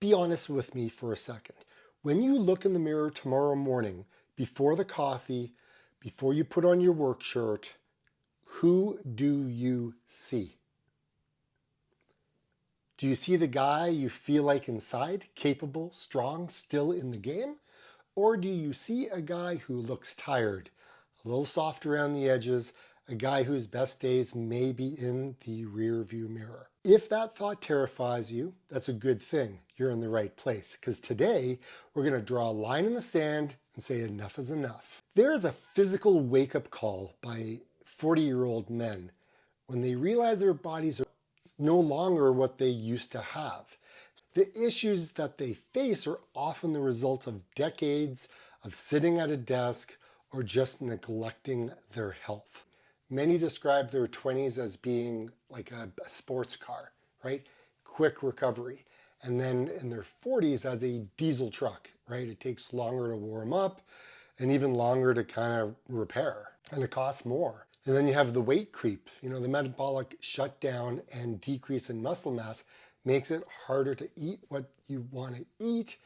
be honest with me for a second. When you look in the mirror tomorrow morning, before the coffee, before you put on your work shirt, who do you see? Do you see the guy you feel like inside, capable, strong, still in the game? Or do you see a guy who looks tired, a little soft around the edges, a guy whose best days may be in the rear view mirror? If that thought terrifies you, that's a good thing. You're in the right place, because today we're going to draw a line in the sand and say enough is enough. There is a physical wake-up call by 40-year-old men when they realize their bodies are no longer what they used to have. The issues that they face are often the result of decades of sitting at a desk or just neglecting their health. Many describe their 20s as being like a sports car, right? Quick recovery. And then in their 40s as a diesel truck, right? It takes longer to warm up and even longer to kind of repair, and it costs more. And then you have the weight creep, the metabolic shutdown and decrease in muscle mass makes it harder to eat what you want to eat.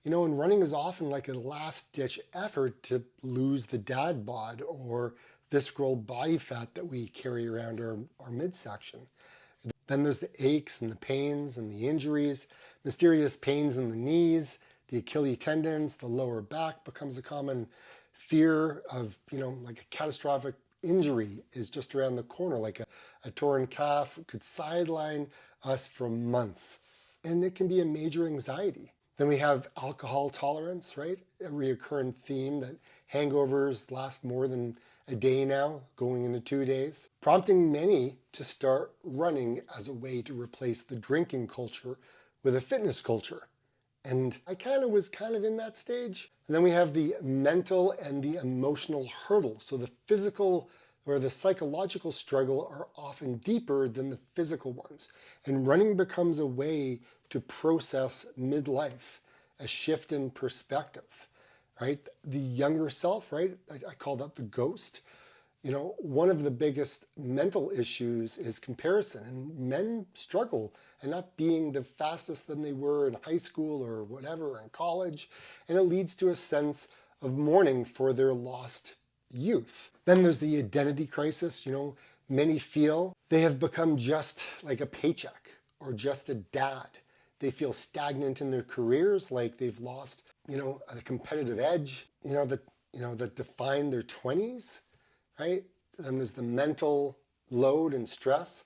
And running is often like a last-ditch effort to lose the dad bod or visceral body fat that we carry around our midsection. Then there's the aches and the pains and the injuries, mysterious pains in the knees, the Achilles tendons, the lower back becomes a common fear of, like a catastrophic injury is just around the corner, like a torn calf could sideline us for months. And it can be a major anxiety. Then we have alcohol tolerance, right? A recurrent theme that hangovers last more than a day now, going into 2 days, prompting many to start running as a way to replace the drinking culture with a fitness culture. And I was in that stage. And then we have the mental and the emotional hurdle. So the physical or the psychological struggle are often deeper than the physical ones. And running becomes a way to process midlife, a shift in perspective, right? The younger self, right? I call that the ghost. One of the biggest mental issues is comparison, and men struggle and not being the fastest than they were in high school or whatever, in college, and it leads to a sense of mourning for their lost youth. Then there's the identity crisis. Many feel they have become just like a paycheck or just a dad. They feel stagnant in their careers, like they've lost, a competitive edge, that defined their 20s, right? Then there's the mental load and stress.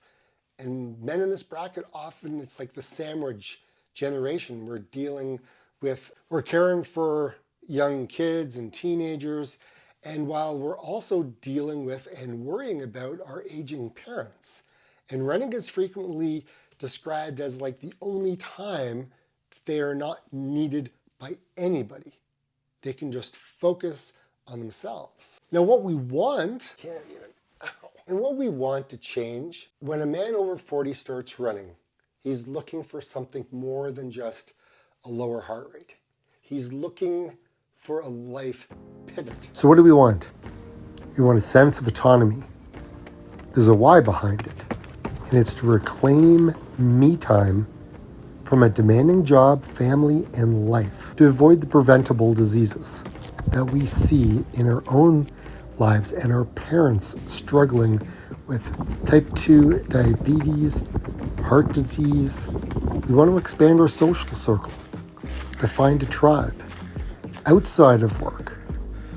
And men in this bracket, often it's like the sandwich generation. We're caring for young kids and teenagers. And while we're also dealing with and worrying about our aging parents. And running is frequently described as like the only time they are not needed by anybody. They can just focus on themselves. Now what we want, and what we want to change, when a man over 40 starts running, he's looking for something more than just a lower heart rate. He's looking for a life pivot. So what do we want? We want a sense of autonomy. There's a why behind it, and it's to reclaim me time from a demanding job, family, and life, to avoid the preventable diseases that we see in our own lives and our parents struggling with type 2 diabetes, heart disease. We want to expand our social circle, to find a tribe outside of work,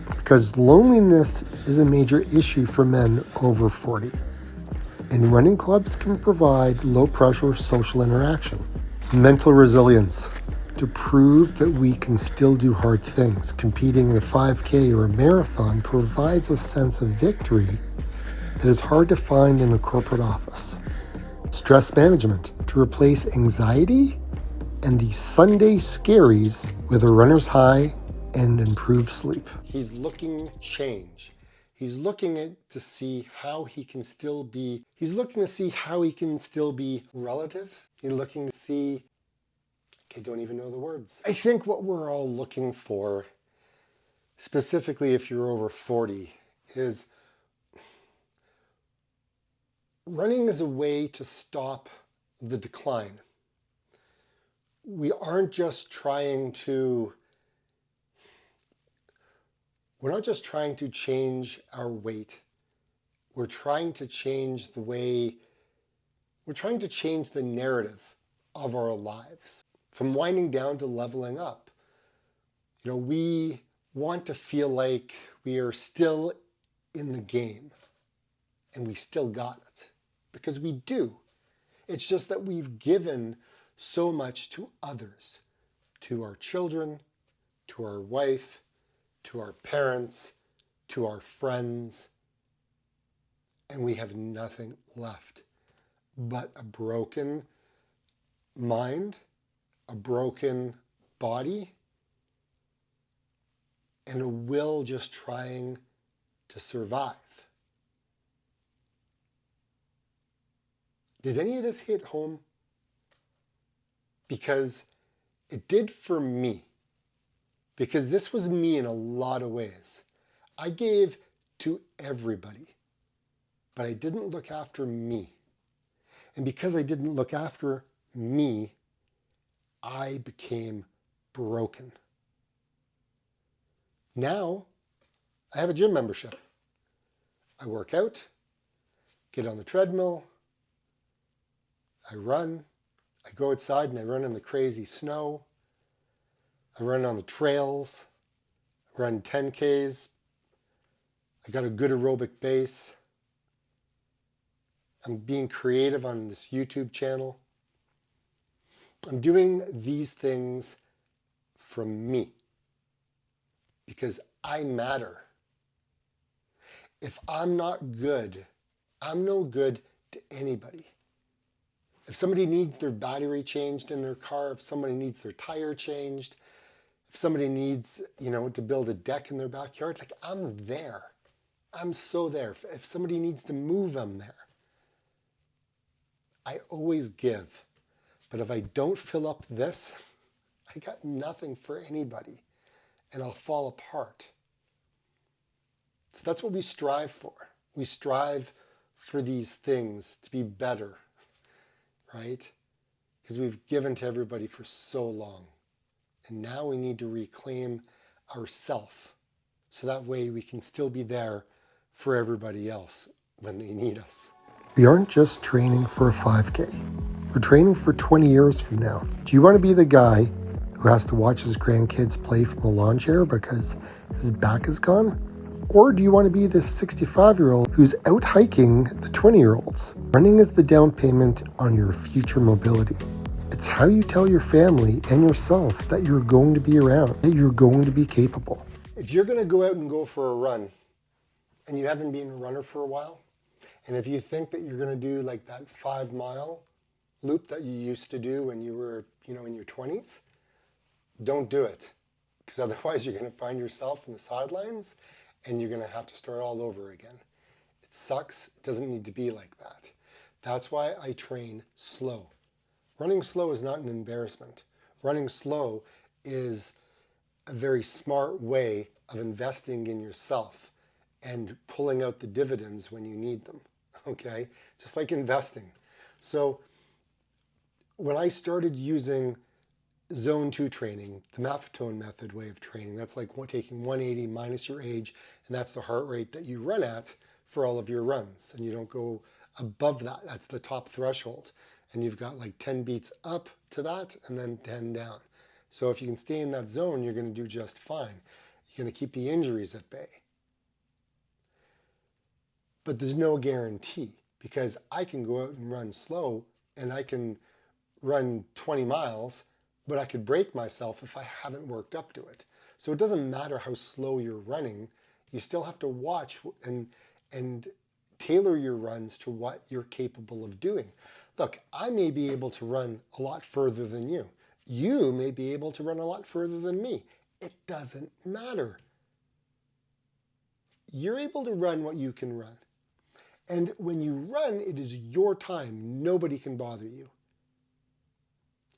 because loneliness is a major issue for men over 40. And running clubs can provide low-pressure social interaction. Mental resilience, to prove that we can still do hard things. Competing in a 5K or a marathon provides a sense of victory that is hard to find in a corporate office. Stress management, to replace anxiety and the Sunday scaries with a runner's high and improve sleep. He's looking change. He's looking to see how he can still be relative. He's looking to see, I don't even know the words. I think what we're all looking for, specifically if you're over 40, is running is a way to stop the decline. we aren't just trying to, we're not just trying to change our weight. We're trying to change the way, we're trying to change the narrative of our lives. From winding down to leveling up. You know, we want to feel like we are still in the game and we still got it, because we do. It's just that we've given so much to others, to our children, to our wife, to our parents, to our friends, and we have nothing left but a broken mind, a broken body, and a will just trying to survive. Did any of this hit home? Because it did for me. Because this was me in a lot of ways. I gave to everybody, but I didn't look after me. And because I didn't look after me, I became broken. Now, I have a gym membership. I work out, get on the treadmill, I run, I go outside and I run in the crazy snow. I run on the trails, I run 10Ks. I got a good aerobic base. I'm being creative on this YouTube channel. I'm doing these things from me because I matter. If I'm not good, I'm no good to anybody. If somebody needs their battery changed in their car, if somebody needs their tire changed, if somebody needs, to build a deck in their backyard, like, I'm there. I'm so there. If somebody needs to move, I'm there. I always give. But if I don't fill up this, I got nothing for anybody, and I'll fall apart. So that's what we strive for. We strive for these things to be better, right? Because we've given to everybody for so long. And now we need to reclaim ourself, so that way we can still be there for everybody else when they need us. We aren't just training for a 5K. We're training for 20 years from now. Do you want to be the guy who has to watch his grandkids play from a lawn chair because his back is gone? Or do you want to be the 65-year-old who's out hiking the 20-year-olds? Running is the down payment on your future mobility. It's how you tell your family and yourself that you're going to be around, that you're going to be capable. If you're going to go out and go for a run and you haven't been a runner for a while, and if you think that you're going to do like that 5-mile loop that you used to do when you were, in your 20s, don't do it. Because otherwise you're going to find yourself in the sidelines and you're going to have to start all over again. It sucks. It doesn't need to be like that. That's why I train slow. Running slow is not an embarrassment. Running slow is a very smart way of investing in yourself and pulling out the dividends when you need them, okay? Just like investing. So when I started using Zone 2 training, the Maffetone Method way of training, that's like taking 180 minus your age, and that's the heart rate that you run at for all of your runs. And you don't go above that. That's the top threshold. And you've got like 10 beats up to that and then 10 down. So if you can stay in that zone, you're going to do just fine. You're going to keep the injuries at bay. But there's no guarantee, because I can go out and run slow and I can run 20 miles, but I could break myself if I haven't worked up to it. So it doesn't matter how slow you're running. You still have to watch and tailor your runs to what you're capable of doing. Look, I may be able to run a lot further than you. You may be able to run a lot further than me. It doesn't matter. You're able to run what you can run. And when you run, it is your time. Nobody can bother you.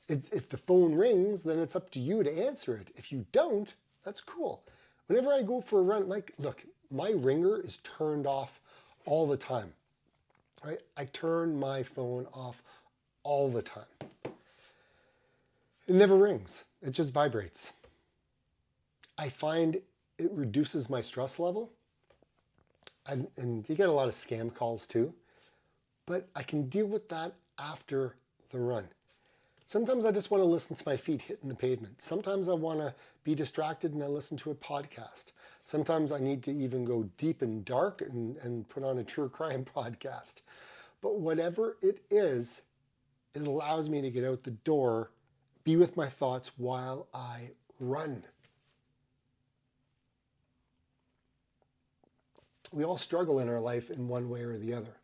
If the phone rings, then it's up to you to answer it. If you don't, that's cool. Whenever I go for a run, look, my ringer is turned off all the time. Right? I turn my phone off all the time. It never rings. It just vibrates. I find it reduces my stress level. And you get a lot of scam calls too. But I can deal with that after the run. Sometimes I just want to listen to my feet hitting the pavement. Sometimes I want to be distracted and I listen to a podcast. Sometimes I need to even go deep and dark and put on a true crime podcast. But whatever it is, it allows me to get out the door, be with my thoughts while I run. We all struggle in our life in one way or the other.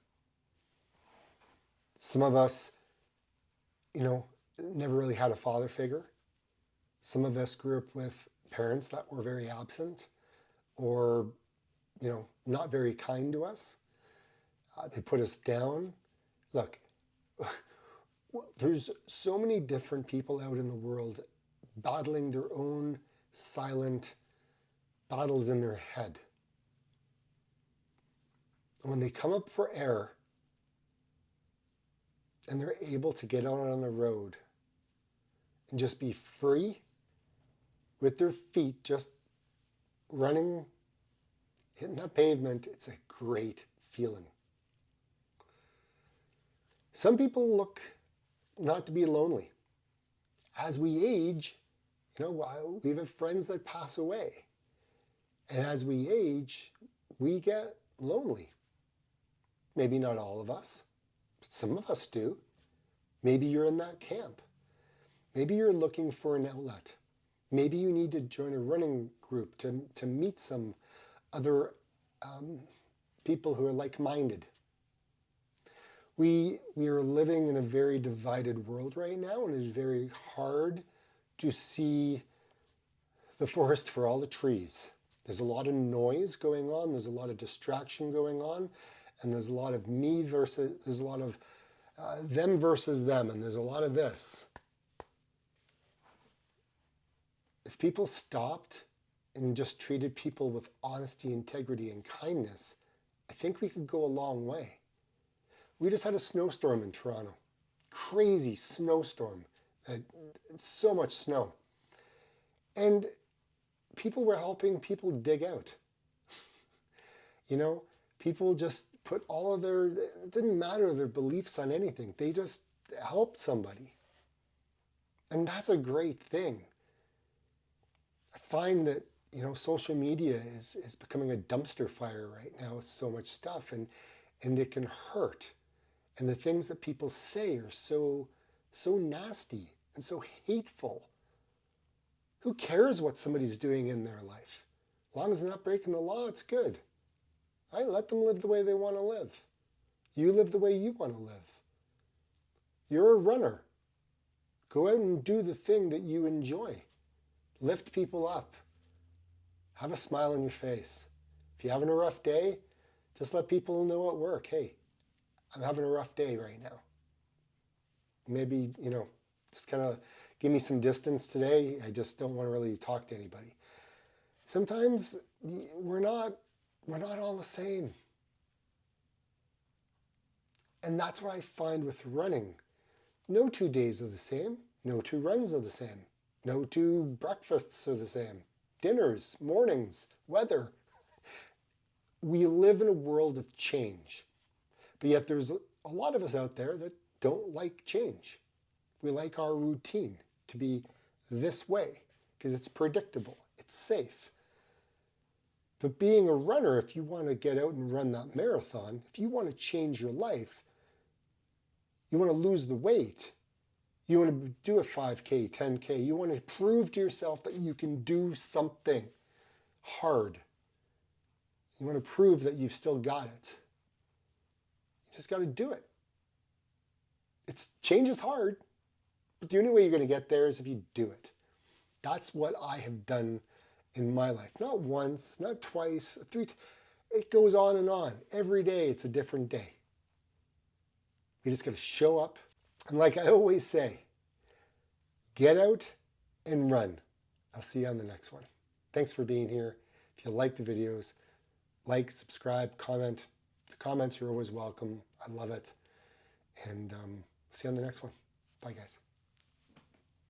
Some of us, never really had a father figure. Some of us grew up with parents that were very absent or, not very kind to us. They put us down. Look, there's so many different people out in the world battling their own silent battles in their head. And when they come up for air and they're able to get out on the road and just be free with their feet just running, hitting that pavement, it's a great feeling. Some people look not to be lonely. As we age, we have friends that pass away. And as we age, we get lonely. Maybe not all of us, but some of us do. Maybe you're in that camp. Maybe you're looking for an outlet. Maybe you need to join a running group to meet some other people who are like-minded. We are living in a very divided world right now, and it is very hard to see the forest for all the trees. There's a lot of noise going on, there's a lot of distraction going on, and there's a lot of there's a lot of them versus them, and there's a lot of this. If people stopped and just treated people with honesty, integrity, and kindness, I think we could go a long way. We just had a snowstorm in Toronto. Crazy snowstorm. So much snow. And people were helping people dig out. People just put all of it didn't matter their beliefs on anything. They just helped somebody. And that's a great thing. I find that, social media is becoming a dumpster fire right now with so much stuff, and it can hurt. And the things that people say are so nasty and so hateful. Who cares what somebody's doing in their life? As long as they're not breaking the law, it's good. Right? Let them live the way they want to live. You live the way you want to live. You're a runner. Go out and do the thing that you enjoy. Lift people up. Have a smile on your face. If you're having a rough day, just let people know at work, hey, I'm having a rough day right now. Maybe, just kind of give me some distance today. I just don't want to really talk to anybody. Sometimes we're not all the same. And that's what I find with running. No 2 days are the same. No 2 runs are the same. No 2 breakfasts are the same. Dinners, mornings, weather. We live in a world of change. But yet there's a lot of us out there that don't like change. We like our routine to be this way because it's predictable, it's safe. But being a runner, if you want to get out and run that marathon, if you want to change your life, you want to lose the weight, you want to do a 5K, 10K, you want to prove to yourself that you can do something hard. You want to prove that you've still got it. You just got to do it. Change is hard, but the only way you're going to get there is if you do it. That's what I have done in my life. Not once, not twice, 3. It goes on and on. Every day it's a different day. We just got to show up. And like I always say, get out and run. I'll see you on the next one. Thanks for being here. If you like the videos, like, subscribe, comment. The comments are always welcome. I love it. And see you on the next one. Bye, guys.